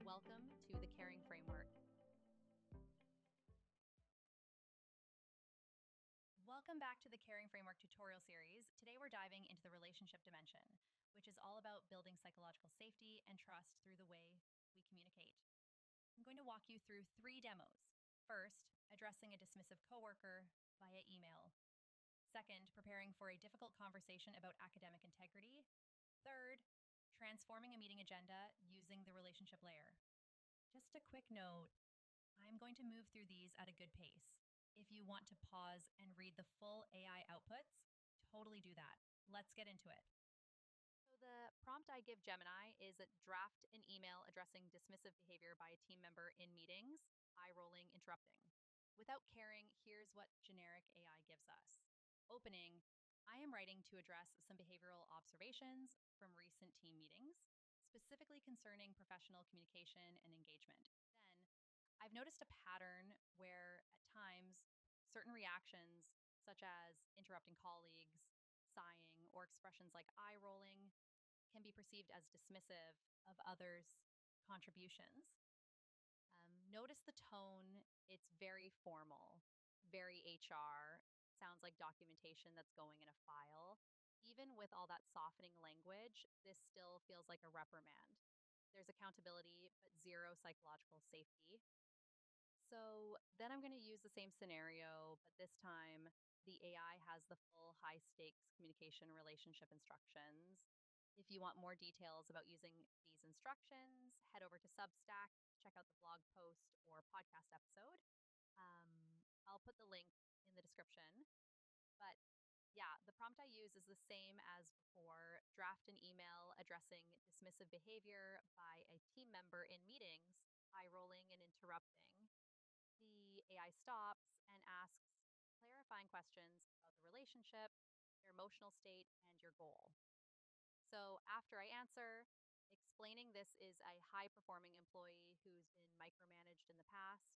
Welcome to the Caring Framework. Welcome back to the Caring Framework tutorial series. Today we're diving into the relationship dimension, which is all about building psychological safety and trust through the way we communicate. I'm going to walk you through 3 demos. First, addressing a dismissive coworker via email. Second, preparing for a difficult conversation about academic integrity. Third, transforming a meeting agenda using the relationship layer. Just a quick note, I'm going to move through these at a good pace. If you want to pause and read the full AI outputs, totally do that. Let's get into it. So the prompt I give Gemini is draft an email addressing dismissive behavior by a team member in meetings, eye-rolling, interrupting. Without caring, here's what generic AI gives us. Opening, I am writing to address some behavioral observations from recent team meetings, specifically concerning professional communication and engagement. Then, I've noticed a pattern where at times certain reactions, such as interrupting colleagues, sighing, or expressions like eye rolling, can be perceived as dismissive of others' contributions. Notice the tone, it's very formal, very HR, sounds like documentation that's going in a file. Even with all that softening language, this still feels like a reprimand. There's accountability, but zero psychological safety. So then I'm going to use the same scenario, but this time the AI has the full high stakes communication relationship instructions. If you want more details about using these instructions, head over to Substack, check out the blog post or podcast episode. I'll put the link in the description. But yeah, the prompt I use is the same as before. Draft an email addressing dismissive behavior by a team member in meetings, eye rolling and interrupting. The AI stops and asks clarifying questions about the relationship, their emotional state, and your goal. So after I answer, explaining this is a high performing employee who's been micromanaged in the past.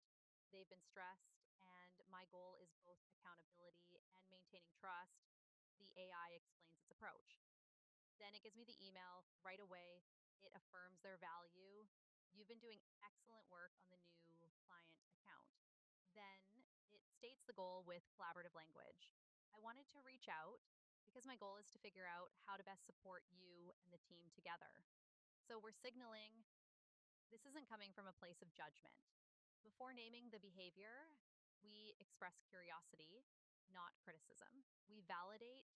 They've been stressed, and my goal is both accountability and maintaining trust. The AI explains its approach. Then it gives me the email right away. It affirms their value. You've been doing excellent work on the new client account. Then it states the goal with collaborative language. I wanted to reach out because my goal is to figure out how to best support you and the team together. So we're signaling this isn't coming from a place of judgment. Before naming the behavior, we express curiosity, not criticism. We validate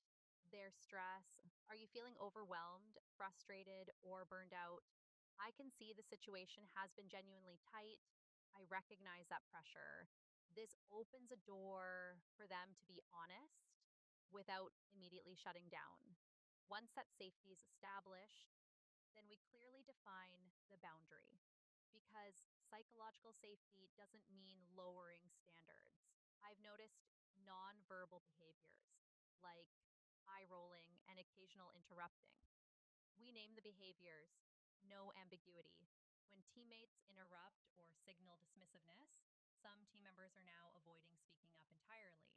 their stress. Are you feeling overwhelmed, frustrated, or burned out? I can see the situation has been genuinely tight. I recognize that pressure. This opens a door for them to be honest without immediately shutting down. Once that safety is established, then we clearly define the boundary because psychological safety doesn't mean lowering standards. I've noticed nonverbal behaviors like eye rolling and occasional interrupting. We name the behaviors, no ambiguity. When teammates interrupt or signal dismissiveness, some team members are now avoiding speaking up entirely.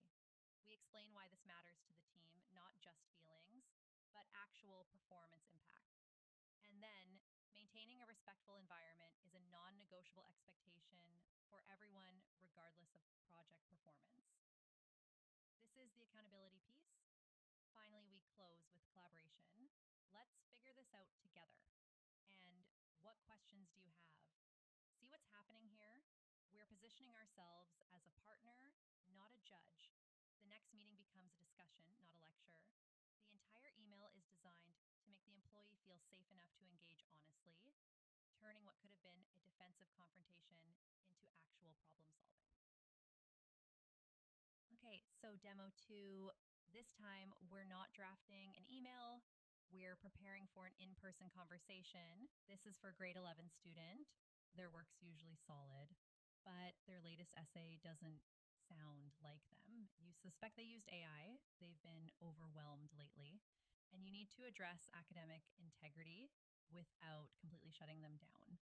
We explain why this matters to the team, not just feelings, but actual performance impact. And then maintaining a respectful environment is a non-negotiable expectation for everyone, regardless of project performance. This is the accountability piece. Finally, we close with collaboration. Let's figure this out together. And what questions do you have? See what's happening here? We're positioning ourselves as a partner, not a judge. The next meeting becomes a discussion, not a lecture. The entire email is designed to make the employee feel safe enough to engage honestly, turning what could have been a defensive confrontation into actual problem solving. Okay, so demo 2. This time, we're not drafting an email. We're preparing for an in-person conversation. This is for grade 11 student. Their work's usually solid, but their latest essay doesn't sound like them. You suspect they used AI. They've been overwhelmed lately, and you need to address academic integrity without completely shutting them down.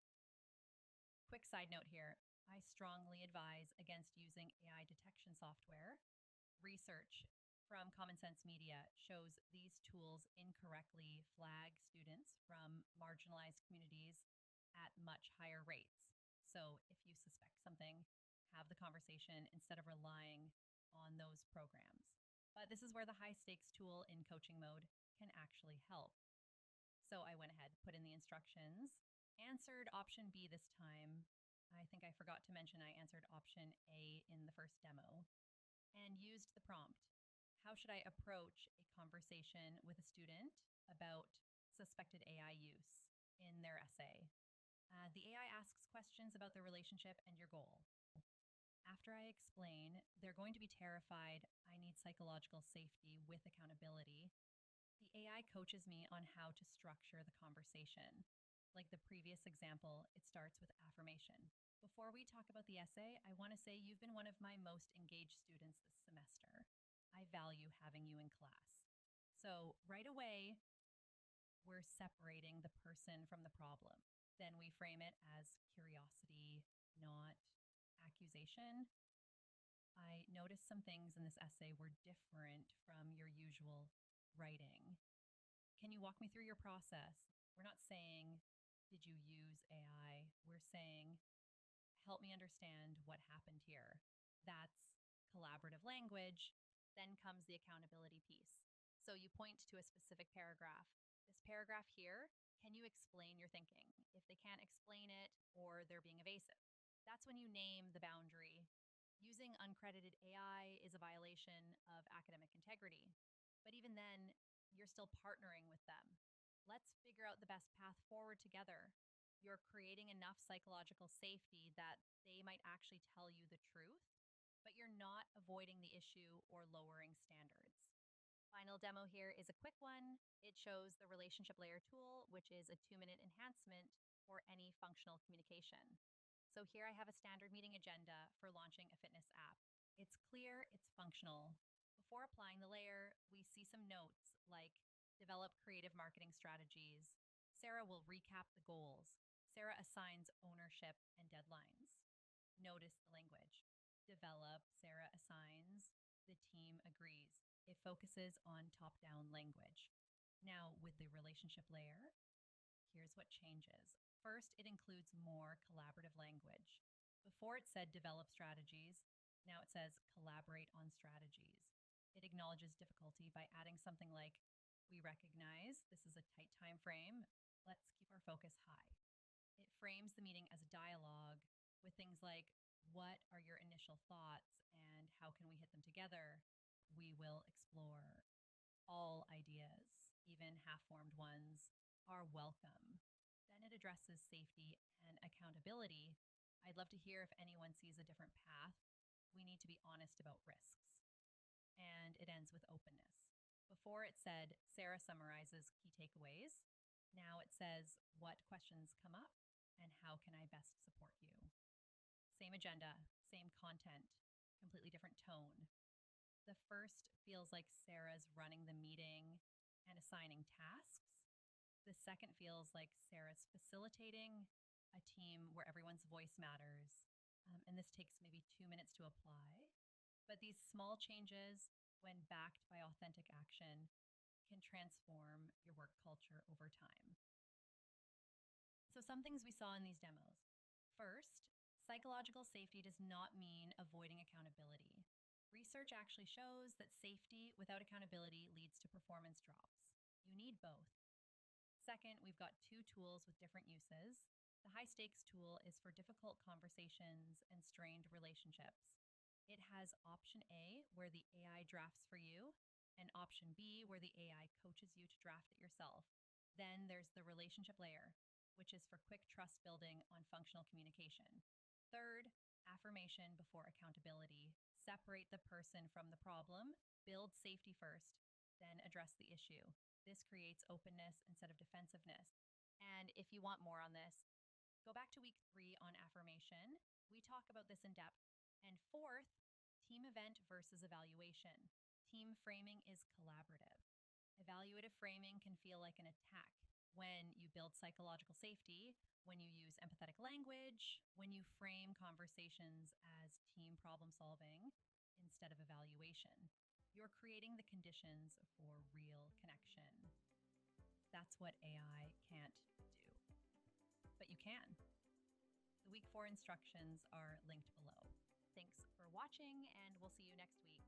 Quick side note here, I strongly advise against using AI detection software. Research from Common Sense Media shows these tools incorrectly flag students from marginalized communities at much higher rates. So if you suspect something, have the conversation instead of relying on those programs. But this is where the high stakes tool in coaching mode can actually help. So I went ahead, put in the instructions, answered option B this time. I think I forgot to mention I answered option A in the first demo and used the prompt. How should I approach a conversation with a student about suspected AI use in their essay? The AI asks questions about the relationship and your goal. After I explain, they're going to be terrified. I need psychological safety with accountability. The AI coaches me on how to structure the conversation. Like the previous example, it starts with affirmation. Before we talk about the essay, I want to say you've been one of my most engaged students this semester. I value having you in class. So, right away, we're separating the person from the problem. Then we frame it as curiosity, not accusation. I noticed some things in this essay were different from your usual writing. Can you walk me through your process? We're not saying, did you use AI? We're saying, help me understand what happened here. That's collaborative language. Then comes the accountability piece. So you point to a specific paragraph. This paragraph here, can you explain your thinking? If they can't explain it or they're being evasive, that's when you name the boundary. Using uncredited AI is a violation of academic integrity. But even then, you're still partnering with them. Let's figure out the best path forward together. You're creating enough psychological safety that they might actually tell you the truth, but you're not avoiding the issue or lowering standards. Final demo here is a quick one. It shows the relationship layer tool, which is a 2-minute enhancement for any functional communication. So here I have a standard meeting agenda for launching a fitness app. It's clear, it's functional. Before applying the layer, we see some notes like develop creative marketing strategies. Sarah will recap the goals. Sarah assigns ownership and deadlines. Notice the language. Develop, Sarah assigns, the team agrees. It focuses on top-down language. Now, with the relationship layer, here's what changes. First, it includes more collaborative language. Before it said develop strategies, now it says collaborate on strategies. It acknowledges difficulty by adding something like, we recognize this is a tight time frame. Let's keep our focus high. It frames the meeting as a dialogue with things like, what are your initial thoughts and how can we hit them together? We will explore all ideas, even half-formed ones, are welcome. Then it addresses safety and accountability. I'd love to hear if anyone sees a different path. We need to be honest about risks. And it ends with openness. Before it said, Sarah summarizes key takeaways. Now it says, what questions come up and how can I best support you? Same agenda, same content, completely different tone. The first feels like Sarah's running the meeting and assigning tasks. The second feels like Sarah's facilitating a team where everyone's voice matters. And this takes maybe 2 minutes to apply. But these small changes, when backed by authentic action, can transform your work culture over time. So some things we saw in these demos. First, psychological safety does not mean avoiding accountability. Research actually shows that safety without accountability leads to performance drops. You need both. Second, we've got 2 tools with different uses. The high stakes tool is for difficult conversations and strained relationships. It has option A, where the AI drafts for you, and option B, where the AI coaches you to draft it yourself. Then there's the relationship layer, which is for quick trust building on functional communication. Third, affirmation before accountability. Separate the person from the problem, build safety first, then address the issue. This creates openness instead of defensiveness. And if you want more on this, go back to week 3 on affirmation. We talk about this in depth. And fourth, team event versus evaluation. Team framing is collaborative. Evaluative framing can feel like an attack. When you build psychological safety, when you use empathetic language, when you frame conversations as team problem solving instead of evaluation, you're creating the conditions for real connection. That's what AI can't do. But you can. week 4 instructions are linked below. Thanks for watching, and we'll see you next week.